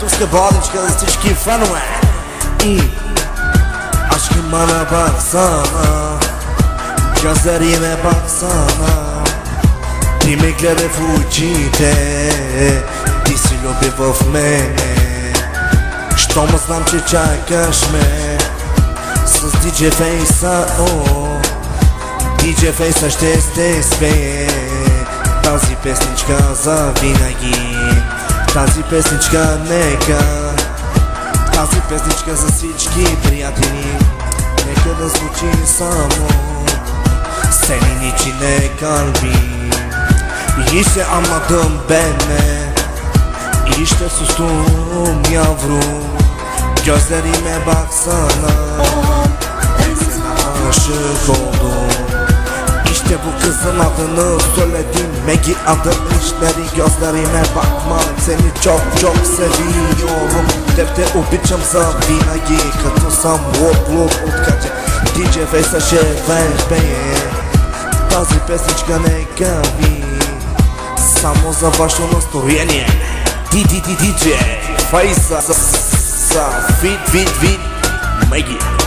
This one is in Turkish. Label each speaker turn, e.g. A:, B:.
A: Tuska bağlayınca ısıçki fenomen. Aşkım bana baksana, gözlerime baksana. Dimekleri fucite, ti si lubivo v mene. Što mu znam če čakaš me s DJ Face-a, DJ Face-a ще спее тази песничка за винаги. Тази песничка нека, тази песничка за всички приятели. Нека да звучи само senin içine kalbim. İşte anladım beni, İşte sustum yavrum. Gözlerime baksana, sana aşık oldum. İşte bu kızın adını söyledim, Maggie adı işleri. Gözlerime bakma, seni çok çok seviyorum. Defte ubičam za vinagi, като sam луд откача. DJ Face-a ще пее тази песничка нека ви само за вашето настроение. DJ Face-a, Fit Maggie.